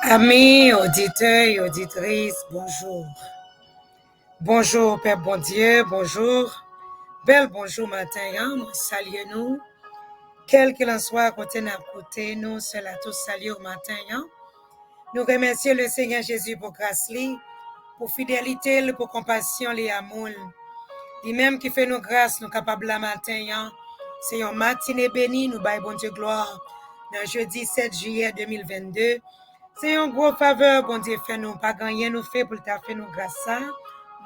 Amis, auditeurs et auditrices, bonjour. Bonjour, Père bon Dieu, bonjour. Bel bonjour matin, hein? Nous saluons nous. Quel qu'il en soit, côté à côté, nous, cela tous saluer au matin, hein? Nous remercions le Seigneur Jésus pour grâce, pour fidélité, pour compassion, les amour. Lui-même qui fait nos grâces, nous capables la matin, hein? C'est un matinée béni, nous baillons bon Dieu gloire. Le jeudi 7 juillet 2022. C'est un gros faveur, bon Dieu, fait nous, pas gagner nous fait pour t'a fait nous grâce ça,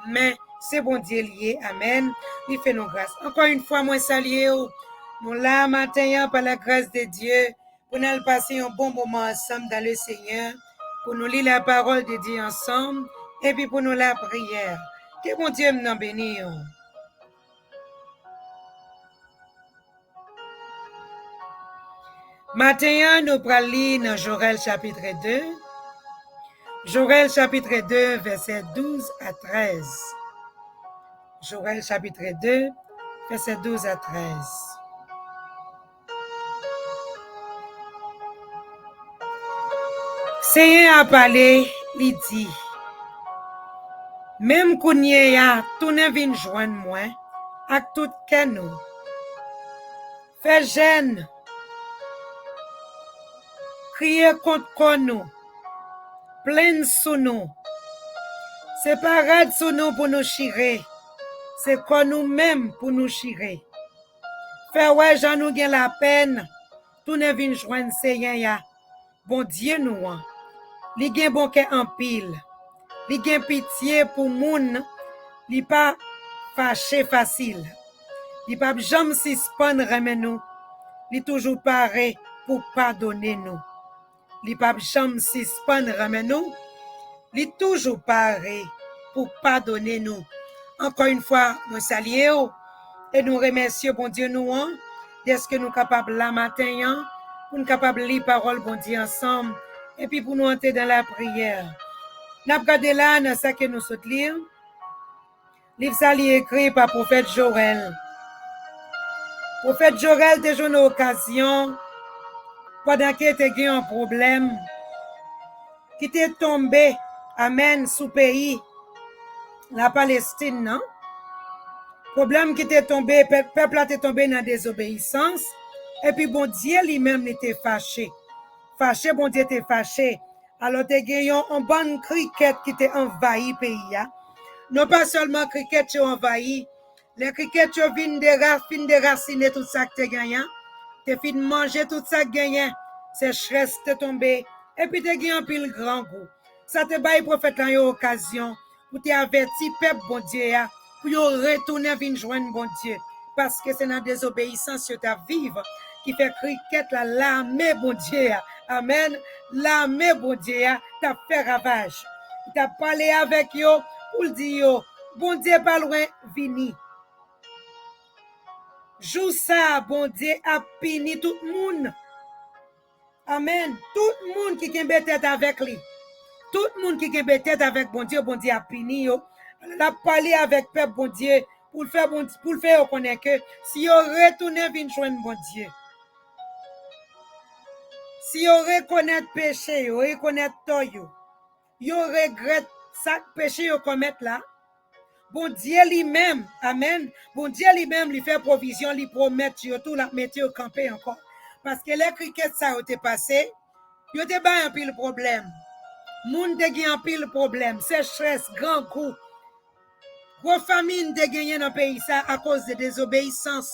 mais c'est bon Dieu lié, amen, il fait nous grâce. Encore une fois, moi saluer, nous là matin par la grâce de Dieu, pour nous passer un bon moment ensemble dans le Seigneur, pour nous lire la parole de Dieu ensemble, et puis pour nous la prière. Que bon Dieu nous bénisse. Matin, nous allons lire dans Joël chapitre 2. Joël chapitre 2, verset 12 à 13. Joël chapitre 2, verset 12 à 13. Seigneur a parlé, il dit, même kounye ya, tout ne vin joindre moi, ak tout kenou. Fait jeune, crier contre nous, plein sous nous. C'est pas rad sous nous pour nous chirer, c'est qu'on nous-mêmes pour nous chirer. Fait ouais, j'en nous gain la peine, tout ne vin joindre Seigneur ya. Bon Dieu nous, li gen bon ke en pile, li gen pitié pour moun, li pas fâché facile, li pas jam suspend remen nous, li toujours paré pour pardonner nous, li pas jam suspend remen nous, li toujours paré pour pardonner nous. Encore une fois, nous saluons et nous remercions bon Dieu nous, d'être que nous capables la matin, pour nous capables lire parole bon Dieu ensemble, et puis pour nous entrer dans la prière. Nous avons regardé là dans ce que nous sommes lire. Livre ça écrit par prophète Joël. Prophète Joël a eu une occasion pendant qu'il était eu un problème qui était tombé, amen, sous pays, la Palestine, non? Problème qui était tombé, peuple était tombé dans la désobéissance, et puis bon Dieu lui-même était fâché. Fâché, bon Dieu était fâché. Alors, tu as eu un bon cricket qui était envahi le pays. Non pas seulement cricket qui a envahi, les crickets qui viennent déraciner tout ça que tu as gagné. Tu as fini de manger tout ça que tu as gagné. Sécheresse t'est tombée. Et puis tu as gagné un pile grand goût. Ça te baille prophète en occasion pour te avertir, peuple bon Dieu, pour retourner venir joindre bon Dieu. Parce que c'est dans la désobéissance que tu as vivre qui fait cricket l'armée bon Dieu. Amen. L'armée bon Dieu t'a fait ravage. Tu as parlé avec eux pour dire, bon Dieu pas loin, vini. Jou ça, bon Dieu a puni tout le monde. Amen. Tout le monde qui a tête avec lui. Tout le monde qui a tête avec bon Dieu a puni. Il a parlé avec peuple bon Dieu pour le faire connaître que si on retourne venir joindre bon Dieu. Si on reconnaît péché, on reconnaît tort, on regrette ça péché qu'on commet là. Bon Dieu lui-même, amen. Bon Dieu lui-même lui fait provision, lui promet tout la mettre au camper encore. Parce que les crickets ça ont été passé, ils ont été un pile problème. Moun te gen un pile problème, sécheresse, grand coup. Gros famine te gagné dans le pays ça à cause de désobéissance.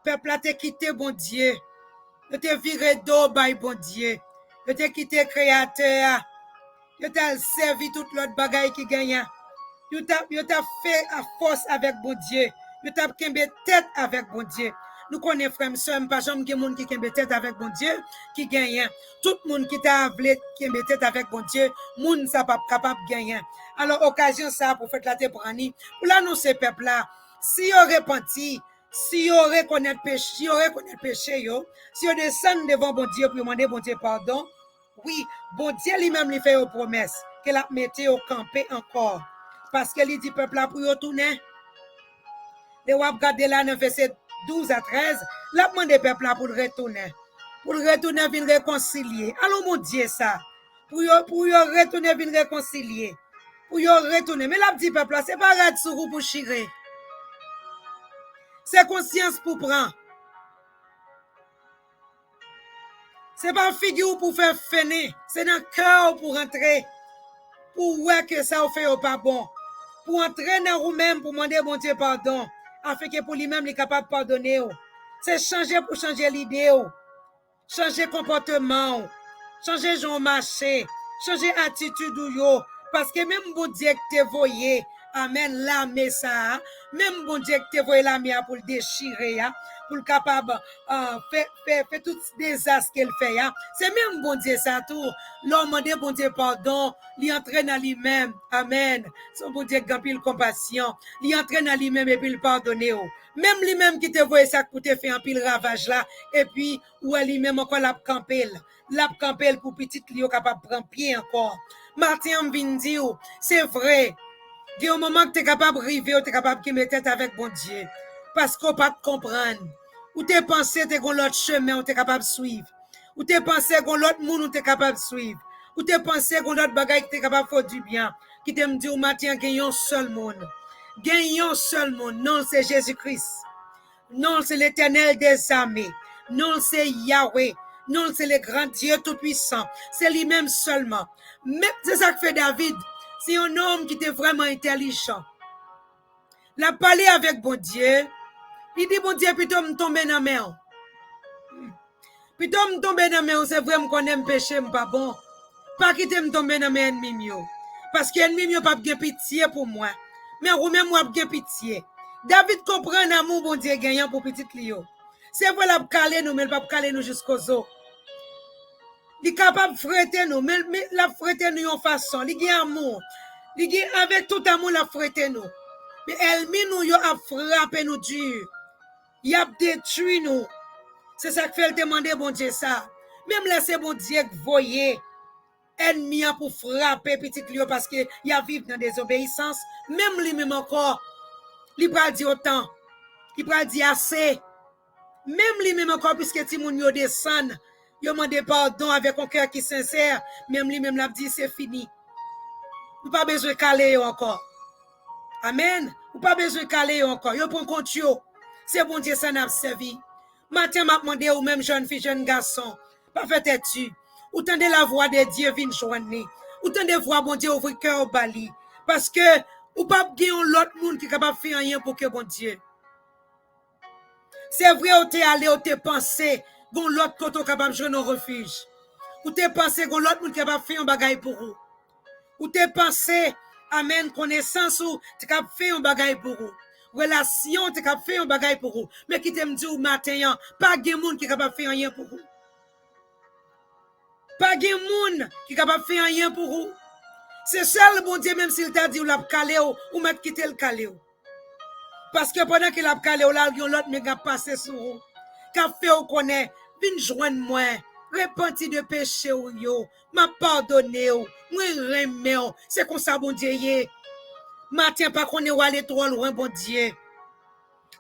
Peuple a quitté bon Dieu. Ils te viré d'eau by bon Dieu. Ils te quitté créateur. Ils te servi toute l'autre bagaille qui gagne. Ils t'a fait à force avec bon Dieu. Ils t'a kembe tête avec bon Dieu. Nous connaissons frère soeur, pas jamais que monde qui kembe tête avec bon Dieu qui gagne. Tout le monde qui t'a voulu kembe tête avec bon Dieu, monde ça pas capable gagner. Alors occasion ça pour faire la téprani, pour l'annoncer peuple là, si on repenti, si on reconnaît péché, si on reconnaît péché si on descend devant bon Dieu pour demander bon Dieu pardon, oui, bon Dieu lui-même lui fait une promesse qu'elle a metté au camper encore. Parce qu'il dit peuple là pour retourner. Les wap gade là dans verset 12 à 13, la demande peuple là pour retourner. Pour retourner venir réconcilier. Alors mon Dieu ça. pour retourner venir réconcilier. Pour retourner. Mais la petit peuple, c'est pas rad sur pour chirer. C'est conscience pour prendre. C'est pas figure pour faire finir. C'est dans le cœur pour rentrer. Pour voir que ça fait pas bon. Pour entrer dans vous-même, pour demander bon Dieu pardon. Afin que pour lui-même, il est capable de pardonner. C'est changer pour changer l'idée. Changer comportement. Changer genre marché. Changer attitude. Parce que même bon Dieu que te voyez. Amen, l'armée ça. Même bon Dieu que te voyez l'armée pour le déchirer. Pour le capable faire tout désastre qu'elle fait. C'est même bon Dieu ça tout. L'homme demande bon Dieu pardon. Il entraîne à lui-même. Amen. Son bon Dieu qui pile compassion. Il entraîne à lui-même et puis il pardonne. Même lui-même qui te voit ça pour te faire un pile ravage là. Et puis, ou lui-même encore la campel. La campel pour petite Lio capable de prendre pied encore. Martin vient dire, c'est vrai. Il y a un moment que tu es capable de arriver, tu es capable de mettre tête avec bon Dieu. Parce qu'on ne peut pas te comprendre. Ou tu pensé que tu as l'autre chemin, tu es capable de suivre. Ou tu pensé que l'autre monde, tu es capable de suivre. Ou tu pensé que l'autre bagaille, tu es capable de faire du bien. Qui te me dit, au matin, qu'il y a un seul monde. Il y a un seul monde. Non, c'est Jésus-Christ. Non, c'est l'Éternel des armées. Non, c'est Yahweh. Non, c'est le grand Dieu tout-puissant. C'est lui-même seulement. Mais c'est ça que fait David. C'est un homme qui était vraiment intelligent. Il a parlé avec bon Dieu. Il dit, bon Dieu, plutôt me tomber dans la mer. Plutôt me tomber dans la mer, c'est vrai, me connais me péché, me pas bon. Pas quitter me tomber dans mes ennemis. Parce que l'ennemi n'a pas de pitié pour moi. Mais vous-même, moi, de pitié. David comprend l'amour, bon Dieu, gagnant pour petit Lio. C'est vrai, la caler nous, mais il ne pas caler nous jusqu'aux os. Il est capable de fréter nous, mais la fréter nous en façon. Il a amour. Il a avec tout amour la fréter nous. Mais ennemi nous a frappé nous dur. Il a détruit nous. C'est ça que fait le demander bon Dieu ça. Même laisser bon Dieu voyer ennemi pour frapper petit Lio parce que il a vivre dans désobéissance. Même lui-même encore, il va dire autant. Il va dire assez. Même lui-même encore, puisque Timoun yo descend, yo demande pardon avec un cœur qui est sincère. Même lui-même l'a dit c'est fini. Vous pas besoin de caler encore. Amen. Vous pas besoin de caler encore. Yo prend compte yo. C'est bon Dieu ça n'a servi. Matin m'a demandé ou même jeune fille, jeune garçon, pas fait têtu. Ou tendez la voix de Dieu vient joindre. Ou tendez voix bon Dieu ouvrir cœur au bali parce que ou pas gagner l'autre monde qui capable faire rien pour que bon Dieu. C'est vrai ou t'es allé ou t'es pensé gon l'autre côté capable de jouer un refuge. Ou t'es pensé gon l'autre monde capable faire un bagaille pour vous. Ou t'es pensé amen connaissance ou t'es capable faire un bagaille pour vous. Relation t'es capable faire un bagaille pour vous. Mais qui t'aime dit au matin pas de monde qui capable faire rien pour vous. Pas de monde qui capable faire rien pour vous. C'est seul bon Dieu même s'il t'a dit ou l'a calé ou mettre quitter le calé. Parce que pendant qu'il a calé, là, il y a l'autre méga passé sur vous. Qu'a fait ou connaît, vin joindre moi, repenti de péché ou yo, m'a pardonné ou, moi remé ou, c'est comme ça bon Dieu yé. Matin pas qu'on est ou aller trop loin bon Dieu.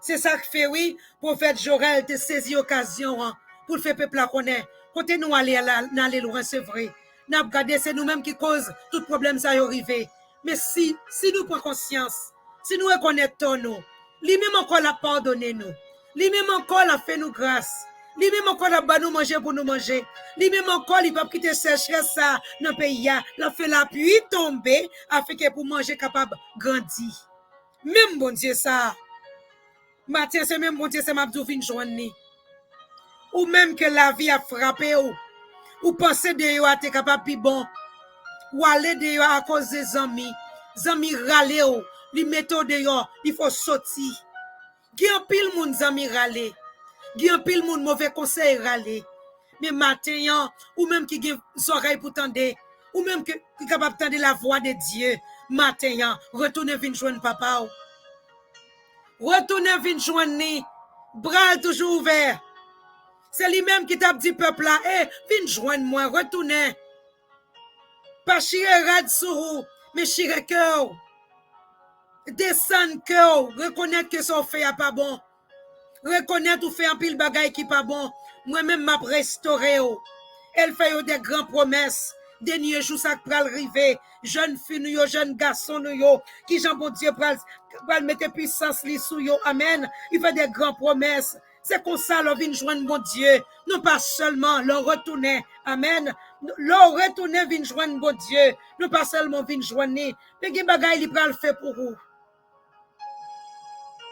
C'est ça que fait oui, prophète Jorel te saisi occasion pour le faire peuple la connaître. Côté nous aller loin c'est vrai. N'a regardé c'est nous-mêmes qui cause tout problème ça y arrivé. Mais si nous prenons conscience, si nous reconnaissons nous, lui-même encore la pardonner nous. Lui-même encore la fait nous grâce. Lui-même encore la ba nous manger pour nous manger. Lui-même encore il va quitter sécheresse ça dans le pays la fait la pluie tomber afin que pour manger capable grandir. Même bon Dieu ça. Matin c'est même bon Dieu c'est m'a dou fin joindre. Ou même que la vie a frappé ou penser de yo a te capable pi bon. Ou aller de yo à cause des amis râler li méthode de yo, il faut sortir. Gi en pile moun zami râler. Gi en pile moun mauvais conseil râler. Mais matin ou même qui gen oreille pour tendre ou même qui capable tendre la voix de Dieu, matin retourner vinn joindre papa. Retourner vinn joindre ni, bras toujours ouvert. C'est lui-même qui t'a dit peuple là, vinn joindre moi, retourner. Pas chirer rad sur mais chirer cœur. Descendre cœur, reconnaître que son fait pas bon. Reconnaître ou fait un pile bagaille qui pas bon. Moi-même m'a restauré. Elle fait des grandes promesses. Dernier jour, ça pral rive. Jeune fille, nous yo, jeune garçon, nous yo, qui Jean bon Dieu pral mettre puissance li sous yo. Amen. Il fait des grandes promesses. C'est comme ça, l'on vient joindre bon Dieu. Non pas seulement, l'on retourne. Amen. L'on retourne, vient joindre bon Dieu. Non pas seulement, vient joindre. Mais qui bagay li pral fait pour vous.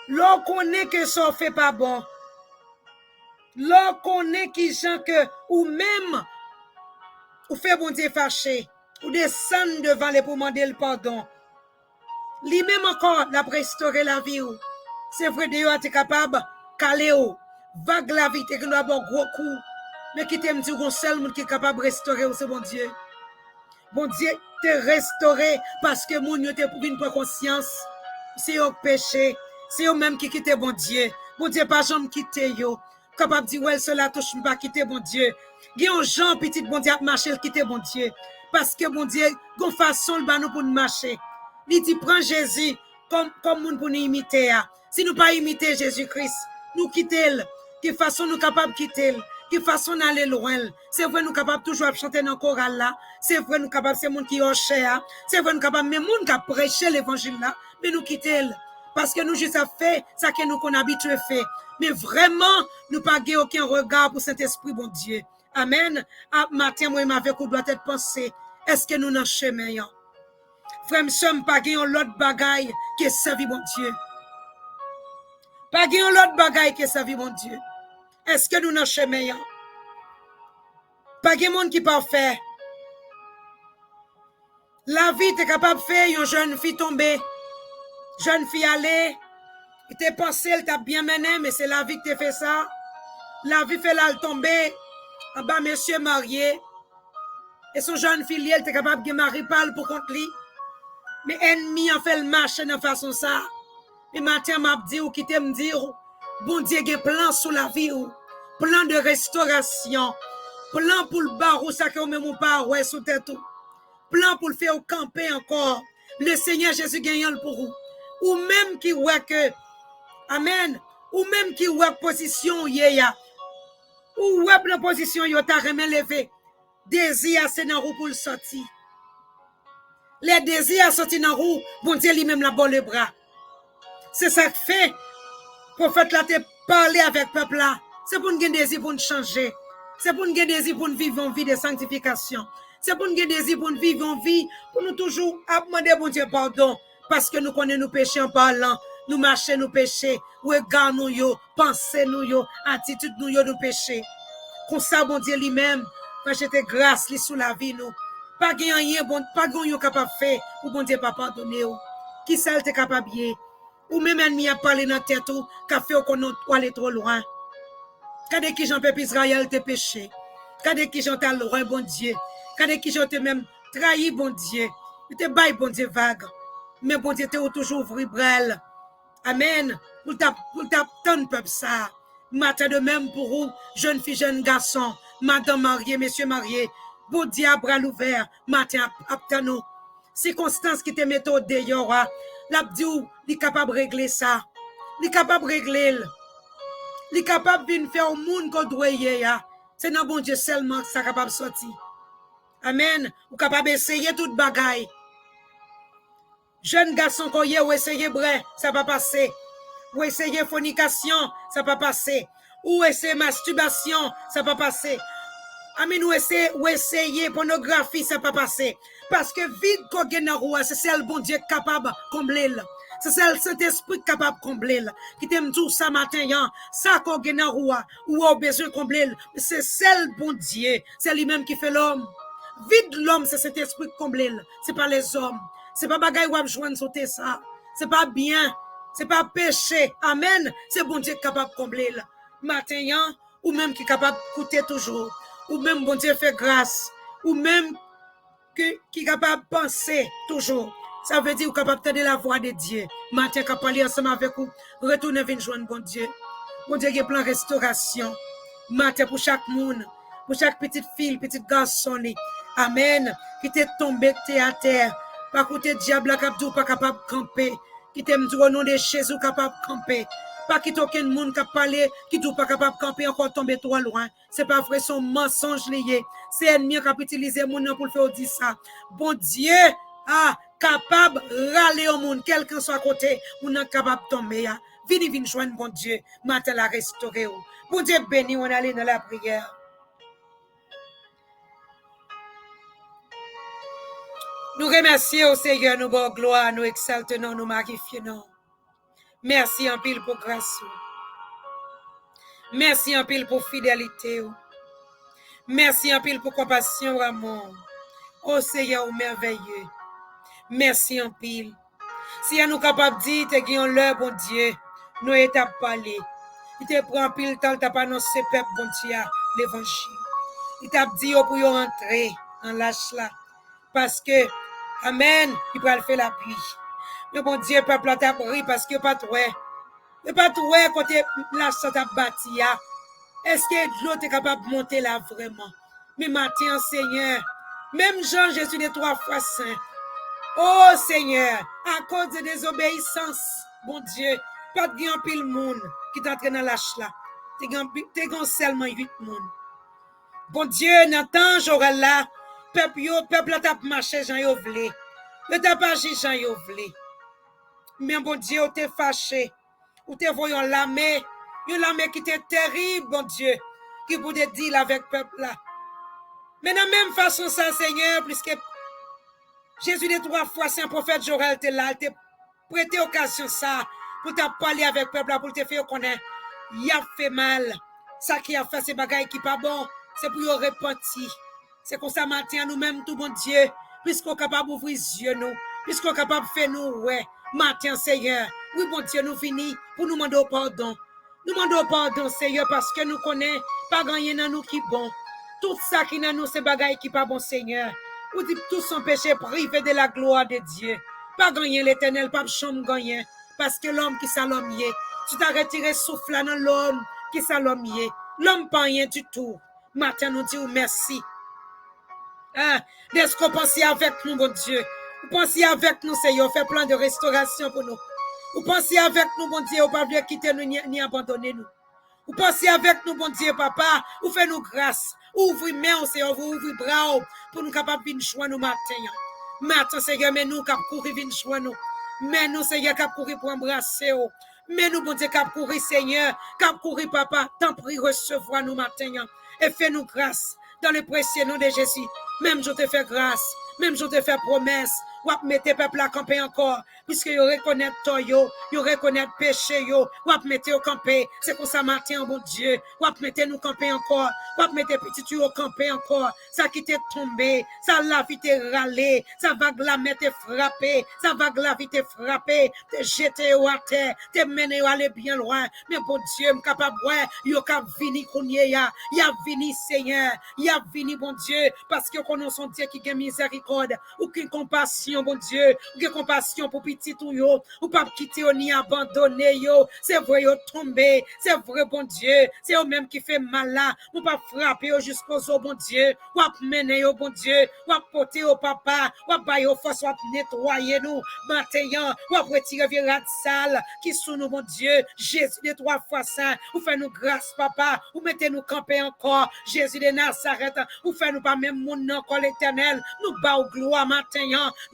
L'on connaît que ça fait pas bon. L'on connaît qui gens que, ou même, ou fait bon Dieu fâché, ou descendre devant les pour demander le pardon. Lui-même encore, la restaurer la vie. C'est vrai, Dieu est capable de caler, vague la vie, et que nous avons gros coup. Mais qui t'aime dire qu'on seul monde qui est capable de restaurer, c'est bon Dieu. Bon Dieu te restauré parce que mon Dieu te venu prendre conscience. C'est au péché. C'est eux même qui quittent bon Dieu. Bon Dieu pas jamais quitter yo. Capable de dire ouais cela touche pas quitter bon Dieu. Il y a un gens petit bon Dieu marcher quitter bon Dieu parce que bon Dieu gon façon le nous pour nous marcher. Il dit prends Jésus comme monde pour nous imiter. Si nous pas imiter Jésus-Christ, nous quitter de façon nous capable quitter. De façon d'aller loin. C'est vrai nous capable toujours chanter dans le choral là. C'est vrai nous capable c'est monde qui ont cher. C'est vrai nous capable même monde qui prêcher l'évangile là, mais nous quitter. Parce que nous juste à fait ça que nous qu'on habitué fait. Mais vraiment, nous pas aucun regard pour Saint-Esprit, bon Dieu. Amen. À matin, moi, avec vous doit être pensé. Est-ce que nous n'en chemin? Frère, nous sommes pas gagnons l'autre bagaille qui est servi, bon Dieu. Pas gagnons l'autre bagaille qui est servi, bon Dieu. Est-ce que nous n'en chemin? Pas gagnons monde qui parfait. La vie, t'es capable de faire une jeune fille tomber. Jeune fille aller, il t'a pensé, elle t'a bien mené, mais c'est la vie qui t'a fait ça. La vie fait là, tomber en bas, monsieur marié. Et son jeune fille, elle était capable de marier parle pour contre lui. Mais ennemi a fait le marché de façon ça. Et matin, m'a dit, ou qui t'aime dire, bon Dieu, il y a plan sur la vie, plan de restauration, plan pour le barreau, ça que même ou pas, ouais, sous tête tout. Plan pour le faire camper encore. Le Seigneur Jésus gagne pour vous. Ou même qui voit que, amen, ou même qui voit position yéya, ou voit la position yo ta remen levé, désir c'est dans roue pour le sortir. Les désirs sorti dans roue, bon Dieu lui-même la bon le bras. C'est ça que fait, prophète là te parler avec peuple là, c'est pour nous gagner désir pour nous changer, c'est pour nous gagner désir pour nous vivre une vie de sanctification, c'est pour nous gagner désir pour nous vivre une vie, pour nous toujours demander bon Dieu pardon. Parce que nous connaissons nos péchés en parlant, nous marchons nos péchés, regard nous yo, pensée nous yo, attitude nous yo nous péchés. Comme ça, bon Dieu lui-même, va jeter grâce li sous la vie nous. Pas rien bon, pas grand capable faire pour bon Dieu pas pardonner ou. Qui ça t'es capable bien? Ou même ennemi a parlé dans tête ou, qu'a fait qu'on aller trop loin. Quand qui j'en peuple Israël te péché. Quand qui j'en t'a loin bon Dieu. Quand qui j'en te même trahi bon Dieu. Il te baille bon Dieu vague. Mais bon Dieu, tu toujours ouvri brel. Amen. Pour ta ton peuple ça. Matin de même pour vous, jeune fille, jeune garçon, madame mariée, monsieur marié. Bon Dieu, à bras ouverts, matin à nous. Circonstances qui te mettent au dehors, l'abdiou, il est capable de régler ça. Il est capable de régler. Il est capable de faire au monde qu'on doit y aller. C'est dans bon Dieu seulement que ça est capable de sortir. Amen. Ou capable d'essayer toute bagaille. Jeune garçon qu'on y a, ou essayer brin, ça va passer. Ou essayer fornication, ça va passer. Ou essayer masturbation, ça va passer. Amen, ou essayer pornographie, ça va passer. Parce que vide qu'on gagne dans roi, c'est celle bon Dieu capable de combler. C'est celle Saint-Esprit capable de combler. Qui t'aime tout ça matin, ça qu'on gagne dans roi, ou a besoin de combler. C'est celle bon Dieu, c'est lui-même qui fait l'homme. Vide l'homme, c'est Saint-Esprit qui combler. C'est pas les hommes. C'est pas bagaille ou joindre sauter ça. C'est pas bien. C'est pas péché. Amen. C'est bon Dieu capable de combler. Matin, ou même qui est capable de coûter toujours. Ou même bon Dieu fait grâce. Ou même qui est capable de penser toujours. Ça veut dire ou capable de tenir la voix de Dieu. Matin, quand parler ensemble avec vous, retournez venir joindre bon Dieu. Bon Dieu, il y a plein de restauration. Matin pour chaque monde. Pour chaque petite fille, petite garçon. Amen. Qui t'est tombé, t'es à terre. Pas côté diable capable pas capable de camper. Qui t'aime du nom de Jésus capable de camper. Pas quitte aucun monde qui a parlé, qui n'est pas capable de camper encore tomber trop loin. C'est pas vrai, son mensonge lié. C'est ennemi qui a utilisé mon nom pour le faire dire ça. Bon Dieu, capable de râler au monde, quelqu'un soit à côté, on est capable de tomber. Vini joindre bon Dieu, matin la restaurer. Bon Dieu béni, on allait dans la prière. Nous remercions au Seigneur, nous bon gloire, nous exaltons, nous magnifions. Merci en pile pour grâce. Merci en pile pour fidélité. Merci en pile pour compassion, amour. Oh Seigneur, merveilleux. Merci en pile. Si nous sommes capables de dire que l'heure, bon Dieu, nous étions parlé. Il te prend pile temps, tu as pas annoncé peuple, bon Dieu, l'évangile. Il t'a dit pour y rentrer en lâche là. Parce que, Amen, il va le faire la pluie. Mais bon Dieu, peuple, t'a pris parce que pas toi. Mais pas toi, quand tu lâche ça, t'a bâti. Est-ce que l'autre est capable de monter là vraiment? Mais matin, Seigneur, même Jean, Jésus des 3 fois saint. Oh Seigneur, à cause de désobéissance, bon Dieu, pas de grand pile monde qui t'entraîne dans lâche là. T'es seulement 8 monde. Bon Dieu, Nathan, j'aurai là, peuple t'a marché, Jean yo vle. Le t'a pas agi, Jean yo vle. Mais bon Dieu, t'es fâché. Ou t'es voyant l'armée, une armée qui était terrible, bon Dieu, qui pouvait dire avec peuple là. Mais de la même façon, ça, Seigneur, puisque Jésus des 3 fois, c'est un prophète Joël, t'es là, t'es prêté occasion ça, pour te parler avec peuple là, pour te faire connaître. Il a fait mal. Ça qui a fait, ces bagailles qui pas bon, c'est pour y repentir. C'est comme ça, matin, nous-mêmes, tout bon Dieu, puisqu'on est capable d'ouvrir les yeux, nous, puisqu'on est capable de faire nous, ouais, matin, Seigneur. Oui, bon Dieu, nous finissons pour nous demander pardon. Nous demandons pardon, Seigneur, parce que nous connaissons pas gagner dans nous qui bon. Tout ça qui dans nous, c'est bagaille qui pas bon, Seigneur. Ou dit tout son péché privé de la gloire de Dieu. Pas gagner l'éternel, pas chambre gagner. Parce que l'homme qui s'allomier, tu t'as retiré souffle dans l'homme qui s'allomier. L'homme pas rien du tout. Matin, nous disons merci. Est-ce qu'on pense avec nous, bon Dieu? Vous pensez avec nous, Seigneur, fait plein de restauration pour nous. Vous pensez avec nous, bon Dieu, vous ne pouvez pas quitter nous ni abandonner nous. Vous pensez avec nous, bon Dieu, papa, vous faites nous grâce. Ouvrez main, Seigneur, vous ouvrez bras pour nous capables de jouer nous matin. Matin, Seigneur, mais nous capables de courir, venir jouer nous. Mais nous, Seigneur, capables de courir pour embrasser. Mais nous, bon Dieu, capables de courir, Seigneur, capables de courir, papa, tant pis recevoir nous matin. Et fais-nous grâce dans le précieux nom de Jésus. Même je te fais grâce, même je te fais promesse. Ou mettre peuple à camper encore, puisque vous reconnaissez toi, vous reconnaissez péché, vous mettez au camper. C'est pour ça matin, bon Dieu, vous mettez nous camper encore, vous mettez petit au camper encore. Ça qui t'est tombé, ça la vie t'est râlé, ça va la mettre frappé, ça va la vie t'est frappé, t'es jeté à terre, t'es mené à aller bien loin. Mais bon Dieu, capable, ouais, yo cap vini kounye ya vini Seigneur, ya vini bon Dieu, parce que qu'on son Dieu qui a miséricorde, ou qui compassion. Bon Dieu, que compassion pour petit ou yo, ou pas quitter ni abandonner yo, c'est vrai yo tomber, c'est vrai bon Dieu, c'est eux même qui fait mal là, ou pas frapper yo jusqu'aux os bon Dieu, ou mener yo bon Dieu, ou porter au papa, ou bailler au force, ou nettoyer nous, matin, ou retirer virade sale qui sous nous bon Dieu, Jésus des 3 fois saint, ou fait nous grâce papa, ou mettez nous camper encore, Jésus de Nazareth, ou fait nous pas même mon encore l'éternel, nous bas au gloire matin,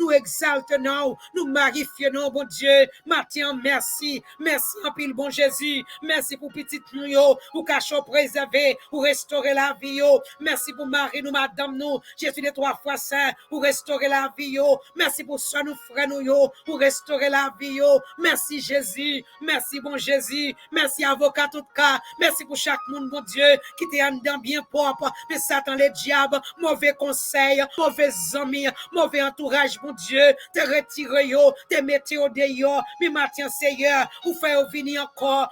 nous exaltons, nous magnifions, bon Dieu. Matin, merci. Merci en pile, bon Jésus. Merci pour petit nous, pour cachot préservé, pour restaurer la vie. Merci pour Marie, nous, madame, nous. Jésus des 3 fois saint, pour restaurer la vie. Merci pour soin, nous, frères, nous, pour restaurer la vie. Merci, Jésus. Merci, bon Jésus. Merci, avocat, tout cas. Merci pour chaque monde, bon Dieu, qui t'est en dedans bien propre. Mais Satan, les diables, mauvais conseils, mauvais amis, mauvais entourage, bon Dieu, te retire yo, te mette au dehors, mais matin Seigneur, ou fait venir encore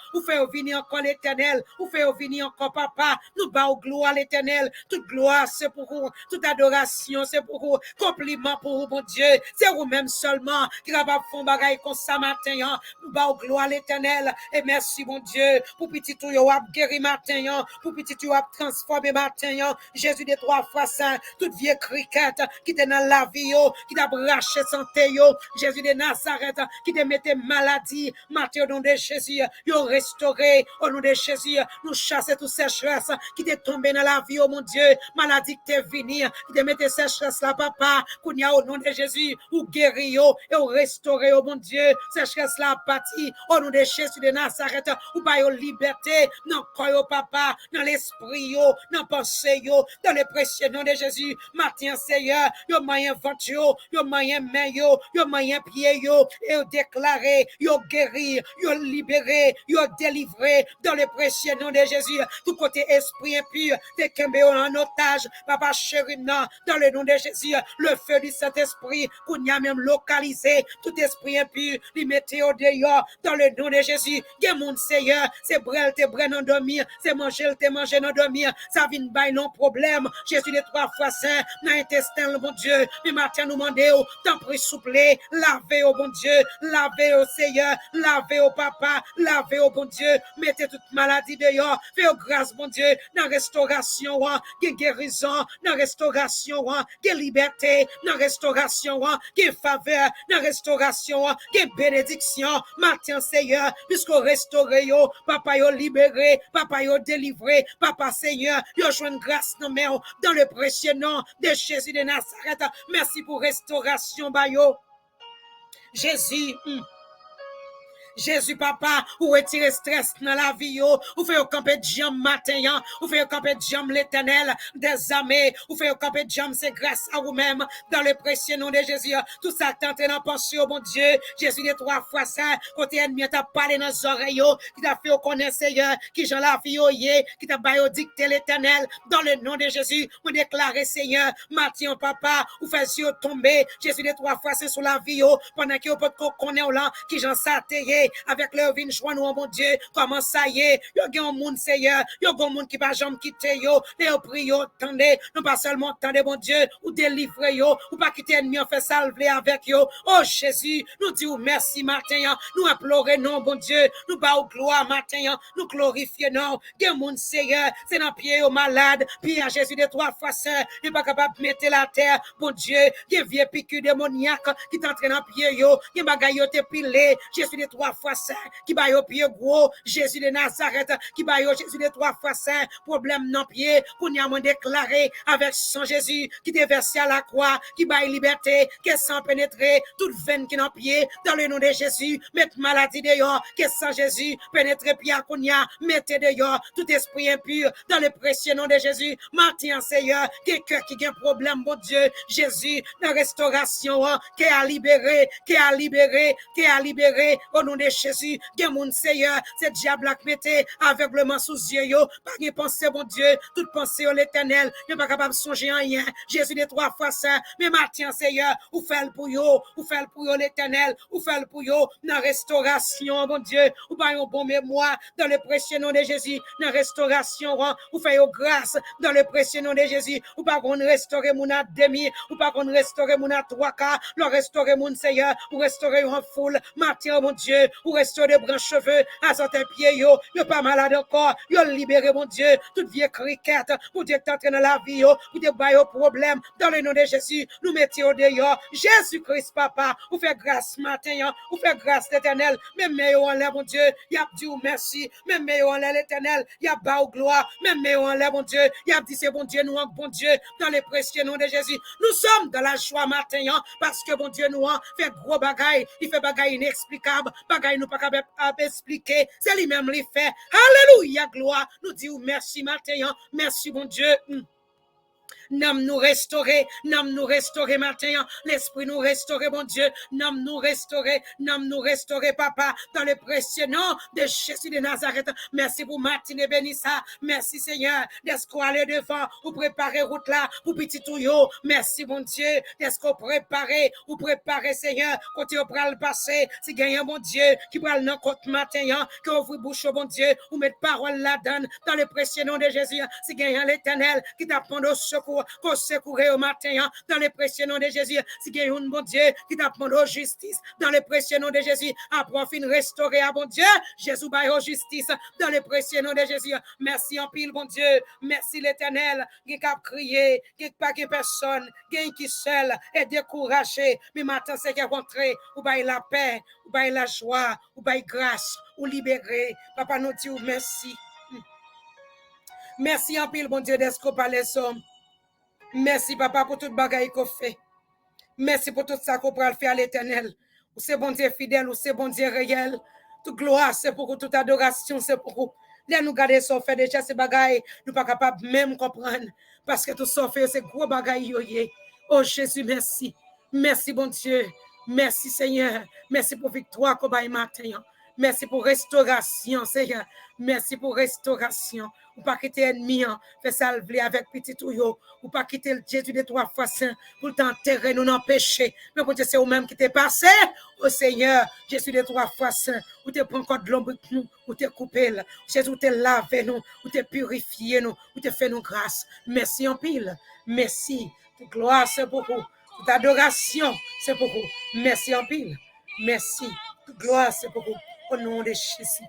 l'éternel, ou fait venir encore papa, nous bas au gloire l'éternel, toute gloire c'est pour vous, toute adoration c'est pour vous, compliment pour vous, bon Dieu, c'est vous-même seulement qui va faire bagaille comme ça matin, nous bas au gloire l'éternel, et merci bon Dieu, pour petit tout yo ap guéri matin, pour petit tout ap transformé matin, Jésus des 3 fois saint, toute vieille criquette qui était dans la vie, qui t'a lâché santé, yo, Jésus de Nazareth, qui te mettait maladie, matin au nom de Jésus, yo restauré, au nom de Jésus, nous chasser toute sécheresse qui t'est tombé dans la vie, oh mon Dieu, maladie qui t'est venue, qui te mettait sécheresse là, papa, qu'on y a au nom de Jésus, ou guéri, yo, et ou restauré, oh mon Dieu, sécheresse là, bâti, au nom de Jésus de Nazareth, ou pas yo liberté, non, quoi, papa, dans l'esprit, yo, dans pensée, yo, dans le précieux nom de Jésus, matin, Seigneur, yo, moyen ventre, yo, moyen main, yo, moyen pied, yo, et yo déclaré, yo guéri, yo libéré, yo délivré, dans le précieux nom de Jésus, tout côté esprit impur, t'es kembe en otage, papa chéri, non, dans le nom de Jésus, le feu du Saint-Esprit, qu'on y a même localisé, tout esprit impur, lui mettez au dehors, dans le nom de Jésus, que mon Seigneur, c'est brel, t'es brel en dormir, c'est manger, t'es manger en dormir, ça vient by non problème, Jésus les 3 fois saint, dans l'intestin, mon Dieu, mais matin nous demandons, t'en prie souple, lavez au bon Dieu, lavez au Seigneur, lavez au papa, lavez au bon Dieu, mettez toute maladie dehors, faites grâce, bon Dieu, dans restauration, guérison, dans restauration, liberté, dans restauration, faveur, dans restauration, bénédiction, matin Seigneur, puisqu'on restaure, papa yo libéré, papa yo délivré, papa Seigneur, yo joint grâce dans le précieux nom de Jésus de Nazareth. Merci pour restauration, bayo. Jésus, Jésus, papa, ou retire stress dans la vie, ou fait camper de jambes matin, ou fait camper de jambes l'éternel des armées, ou fait camper de jambes, c'est grâce à vous-même, dans le précieux nom de Jésus. Tout ça tente dans pensée, oh mon Dieu, Jésus les 3 fois ça, côté ennemi t'a parlé dans les oreilles, qui t'a fait connaître Seigneur, qui j'en la vie, qui t'a baillé dicté l'éternel, dans le nom de Jésus, vous déclarez Seigneur, Matthieu, papa, ou fait yeux tomber, Jésus les 3 fois c'est sur la vie, pendant que vous pouvez connaître là, qui j'en s'atteigne, avec leur vie, joie nous, mon Dieu, comment ça y est, yo gen un monde, Seigneur, yo gen un monde qui va jamais quitter yo, les prier, tendez, non pas seulement tendez, mon Dieu, ou délivrer yo, ou pas quitter ennemi, on fait salver avec yo, oh Jésus, nous disons merci matin, nous implorer non, bon Dieu, nous bas gloire matin, nous glorifier non, gen monde, Seigneur, c'est dans pied au malade, puis à Jésus de 3 fois saint, il pas capable de mettre la terre, bon Dieu, gen vieux piqûre démoniaque, qui t'entraîne dans pied yo, gen bagay yo te pilé, Jésus de 3 fois saint, qui va au pied gros, Jésus de Nazareth, qui va au Jésus de 3 fois saint, problème non pied, qu'on y a moins déclaré avec son Jésus, qui t'est versé à la croix, qui va liberté, qui sans pénétrer, toute veine qui n'en pied, dans le nom de Jésus, mettre maladie dehors, qui sans Jésus, pénétrer pied à qu'on y a, mettez dehors, tout esprit impur, dans le précieux nom de Jésus, matin Seigneur, quelqu'un qui a un problème, mon Dieu, Jésus, dans restauration, qui a libéré, qui a libéré, qui a libéré, au nom de Jésus, gen moun Seigneur, c'est diable qui mette aveuglement sous yeux yo, pas de pensée bon Dieu, toute pensée au l'éternel, n'est pas capable de songer en rien. Jésus des 3 fois saint, mais matin Seigneur, ou fait pour yo l'éternel, ou fait pour yo dans restauration bon Dieu, ou pas un bon mémoire dans le précieux nom de Jésus, dans restauration, ou fait grâce dans le précieux nom de Jésus, ou pas qu'on restaurer mon à demi, ou pas qu'on restaurer mon à 3 quarts, le restaurer mon Seigneur, ou restaurer en foule, matin mon Dieu, ou restaurer des branches cheveux, à son pied, yo pas malade encore, yo libéré, mon Dieu, toute vieille criquette, pour Dieu t'entrer dans la vie, pour Dieu bailler au problème, dans le nom de Jésus, nous mettons au dehors, Jésus-Christ, papa, ou fait grâce matin, ou fait grâce l'éternel, même meilleur en l'air, mon Dieu, y a dit merci, même meilleur en l'air l'éternel, y a bas au gloire, même meilleur en l'air, mon Dieu, y a dit c'est bon Dieu, nous, bon Dieu, dans le précieux nom de Jésus, nous sommes dans la joie matin, parce que bon Dieu, nous, fait gros bagaille, il fait bagaille inexplicable, bagaille nous pas capable expliquer, c'est lui-même les fait. Alléluia, gloire. Nous disons merci matin, merci bon Dieu. Nam nous restaurer matin, l'esprit nous restaurer, mon Dieu, nam nous restaurer, papa, dans le précieux nom de Jésus de Nazareth. Merci pour matinée bénissa, merci Seigneur, d'être qu'on aller devant, ou préparer route là, pour petit touyo, merci mon Dieu, d'être qu'on préparer Seigneur, côté au pral passer, si gagnant mon Dieu, qui pral dans côté matin, que ouvre bouche mon Dieu, ou mettre parole là-dedans, dans le précieux nom de Jésus, si gagnant l'éternel, qui t'apprend au secours, pour qu'on secoue au matin, dans le précieux nom de Jésus. Si il y a un bon Dieu qui t'a demandé justice, dans le précieux nom de Jésus, après fin restaurer à bon Dieu, Jésus va justice, dans le précieux nom de Jésus. Merci en pile, bon Dieu. Merci l'Éternel, qui a crié, qui pas que personne, qui seul est découragé. Mais maintenant, c'est qu'il a rentré, ou bail la paix, ou bail la joie, ou bail grâce, ou libérer. Papa, nous dit merci. Merci en pile, bon Dieu, d'être qu'on parle les hommes. Merci, papa, pour toute bagaille qu'on fait. Merci pour tout ça qu'on peut faire à l'Éternel. Ou c'est bon Dieu fidèle, ou c'est bon Dieu réel. Toute gloire, c'est pour vous. Toute adoration, c'est pour vous. Là, nous gardons ça, fait déjà ces bagailles, nous pas capables même comprendre. Parce que tout ça fait, c'est gros bagailles. Oh Jésus, merci. Merci, bon Dieu. Merci, Seigneur. Merci pour victoire qu'on va matin. Merci pour restauration, Seigneur. Merci pour restauration. Ou pas quitter ennemi, fait salver avec petit touyo. Ou pas quitter le Jésus de 3 fois saint pour t'enterrer, nous n'empêcher. Mais pour Dieu, c'est vous-même qui t'es passé. Oh Seigneur, Jésus de 3 fois saint. Ou te prend encore de l'ombre nous, ou te coupé. Jésus, ou te lavé nous, ou te purifié nous, ou te fait nous grâce. Merci en pile. Merci. Toute gloire, c'est pour vous. Toute adoration, c'est pour vous. Merci en pile. Merci. Toute gloire, c'est pour vous. Au nom de Jésus.